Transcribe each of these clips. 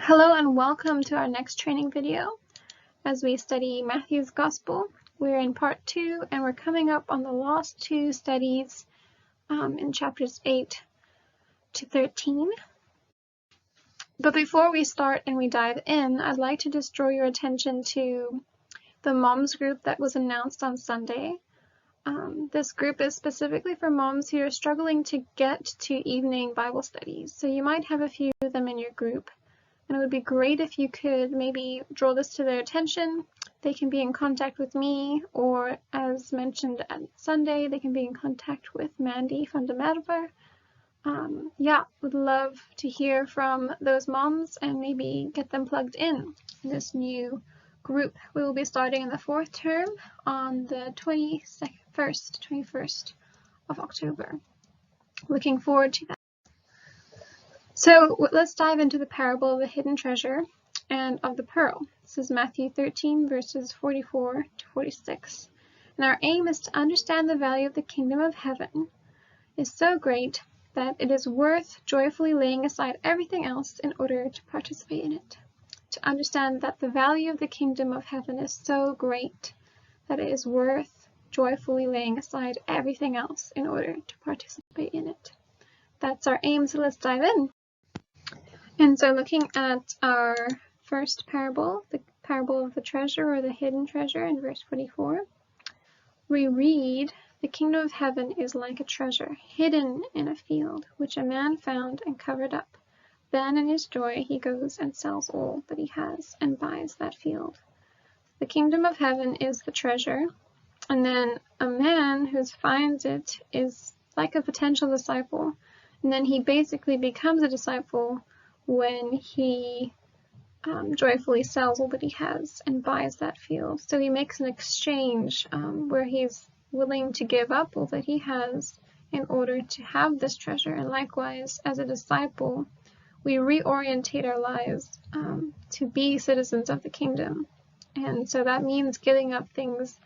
Hello and welcome to our next training video as we study Matthew's Gospel. We're in part 2 and we're coming up on the last two studies in chapters 8 to 13. But before we start and we dive in, I'd like to just draw your attention to the moms group that was announced on Sunday. This group is specifically for moms who are struggling to get to evening Bible studies. So you might have a few of them in your group. And it would be great if you could maybe draw this to their attention. They can be in contact with me, or as mentioned at Sunday, they can be in contact with Mandy from the Merver. Would love to hear from those moms and maybe get them plugged in this new group. We will be starting in the 4th term on the 21st of October. Looking forward to that. So let's dive into the parable of the hidden treasure and of the pearl. This is Matthew 13, verses 44 to 46. And our aim is to understand the value of the kingdom of heaven is so great that it is worth joyfully laying aside everything else in order to participate in it. To understand that the value of the kingdom of heaven is so great that it is worth joyfully laying aside everything else in order to participate in it. That's our aim, so let's dive in. And so looking at our first parable, the parable of the treasure or the hidden treasure in verse 44, we read, "The kingdom of heaven is like a treasure hidden in a field, which a man found and covered up. Then in his joy he goes and sells all that he has and buys that field." The kingdom of heaven is the treasure, and then a man who finds it is like a potential disciple, and then he basically becomes a disciple when he joyfully sells all that he has and buys that field. So he makes an exchange where he's willing to give up all that he has in order to have this treasure. And likewise, as a disciple, we reorientate our lives to be citizens of the kingdom. And so that means giving up things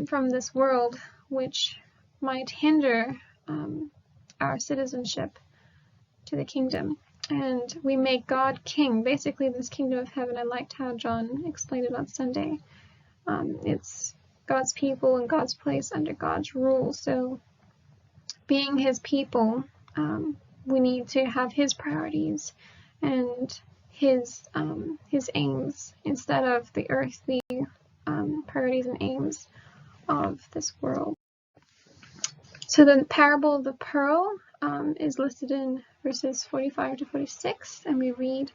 from this world which might hinder our citizenship to the kingdom. And we make God king. Basically, this kingdom of heaven, I liked how John explained it on Sunday. It's God's people and God's place under God's rule. So being his people, we need to have his priorities and his aims instead of the earthly priorities and aims of this world. So the parable of the pearl is listed in verses 45 to 46, and we read,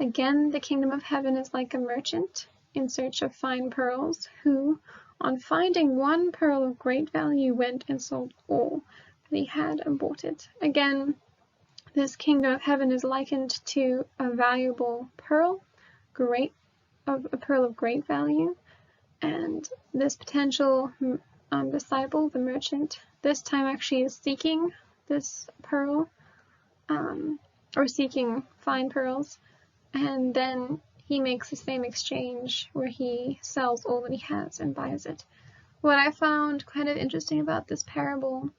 "Again, the kingdom of heaven is like a merchant in search of fine pearls, who, on finding one pearl of great value, went and sold all that he had and bought it." Again, this kingdom of heaven is likened to a valuable pearl, a pearl of great value, and this potential disciple, the merchant, this time actually is seeking this pearl, or seeking fine pearls, and then he makes the same exchange where he sells all that he has and buys it. What I found kind of interesting about this parable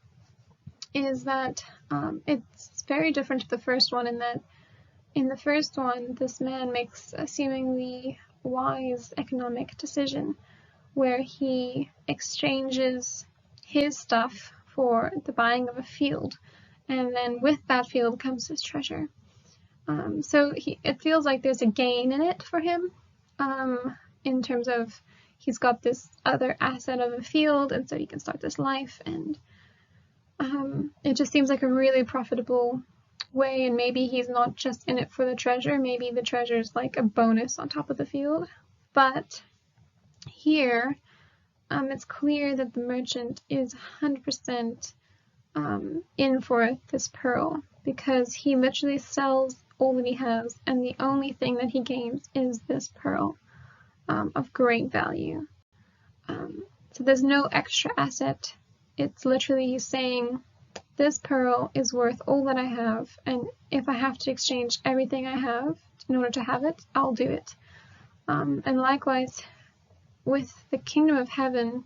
is that it's very different to the first one, in that in the first one, this man makes a seemingly wise economic decision where he exchanges his stuff for the buying of a field, and then with that field comes his treasure. So it feels like there's a gain in it for him, in terms of he's got this other asset of a field, and so he can start this life, and it just seems like a really profitable way. And maybe he's not just in it for the treasure, maybe the treasure is like a bonus on top of the field. But here, it's clear that the merchant is 100% in for this pearl, because he literally sells all that he has, and the only thing that he gains is this pearl of great value. So there's no extra asset. It's literally saying, this pearl is worth all that I have, and if I have to exchange everything I have in order to have it, I'll do it. And likewise, with the kingdom of heaven,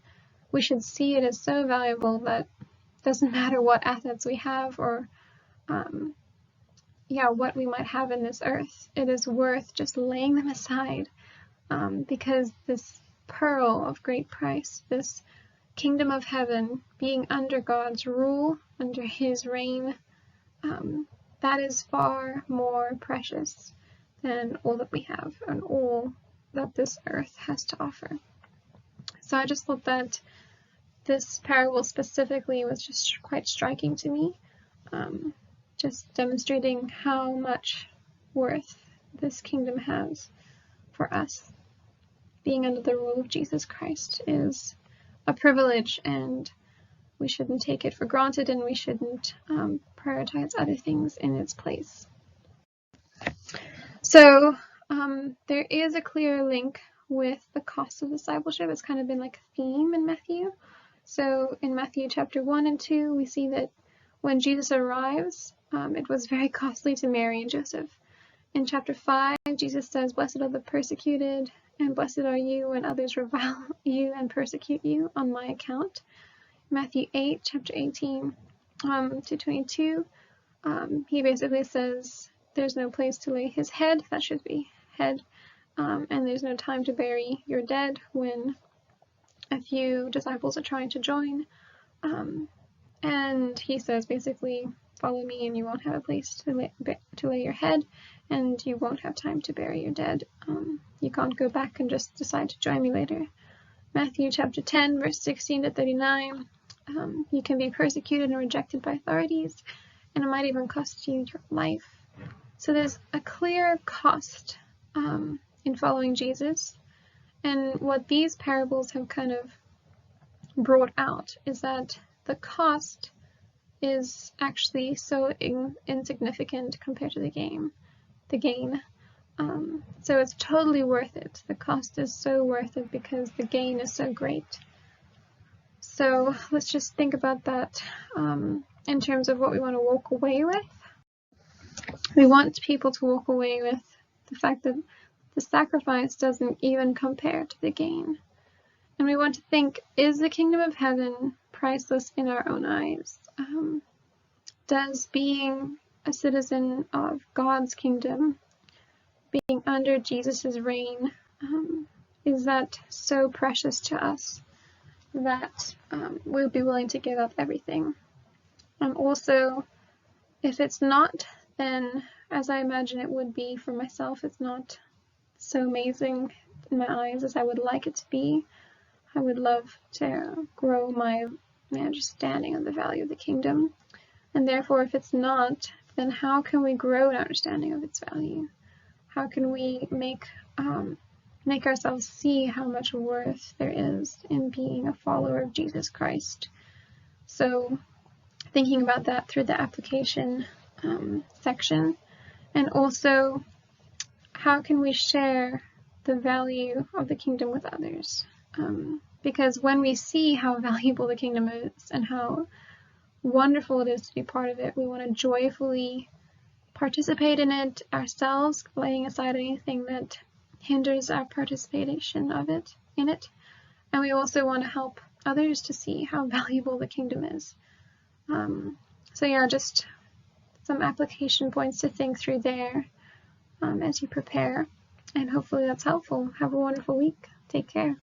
we should see it as so valuable that it doesn't matter what assets we have or what we might have in this earth. It is worth just laying them aside, because this pearl of great price, this kingdom of heaven, being under God's rule, under his reign, that is far more precious than all that we have and all that this earth has to offer. So I just thought that this parable specifically was just quite striking to me, just demonstrating how much worth this kingdom has for us. Being under the rule of Jesus Christ is a privilege, and we shouldn't take it for granted, and we shouldn't prioritize other things in its place. So there is a clear link with the cost of discipleship. It's kind of been like a theme in Matthew. So in Matthew chapter 1 and 2, we see that when Jesus arrives, it was very costly to Mary and Joseph. In chapter 5, Jesus says, "Blessed are the persecuted, and blessed are you when others revile you and persecute you on my account." Matthew 8, chapter 18 to 22, he basically says there's no place to lay his head, that should be head, and there's no time to bury your dead when a few disciples are trying to join. And he says basically, follow me and you won't have a place to lay your head, and you won't have time to bury your dead. You can't go back and just decide to join me later. Matthew chapter 10, verse 16 to 39, you can be persecuted and rejected by authorities, and it might even cost you your life. So there's a clear cost in following Jesus. And what these parables have kind of brought out is that the cost is actually so insignificant compared to the gain. So it's totally worth it. The cost is so worth it because the gain is so great. So let's just think about that in terms of what we want to walk away with. We want people to walk away with the fact that the sacrifice doesn't even compare to the gain. And we want to think, is the kingdom of heaven priceless in our own eyes? Does being a citizen of God's kingdom, being under Jesus' reign, is that so precious to us that we'll be willing to give up everything? Also, if it's not, then as I imagine it would be for myself, it's not so amazing in my eyes as I would like it to be. I would love to grow my understanding of the value of the kingdom. And therefore, if it's not, then how can we grow an understanding of its value? How can we make ourselves see how much worth there is in being a follower of Jesus Christ? So thinking about that through the application section, and also how can we share the value of the kingdom with others? Because when we see how valuable the kingdom is and how wonderful it is to be part of it, we want to joyfully participate in it ourselves, laying aside anything that hinders our participation in it. And we also want to help others to see how valuable the kingdom is. So yeah, just some application points to think through there as you prepare. And hopefully that's helpful. Have a wonderful week. Take care.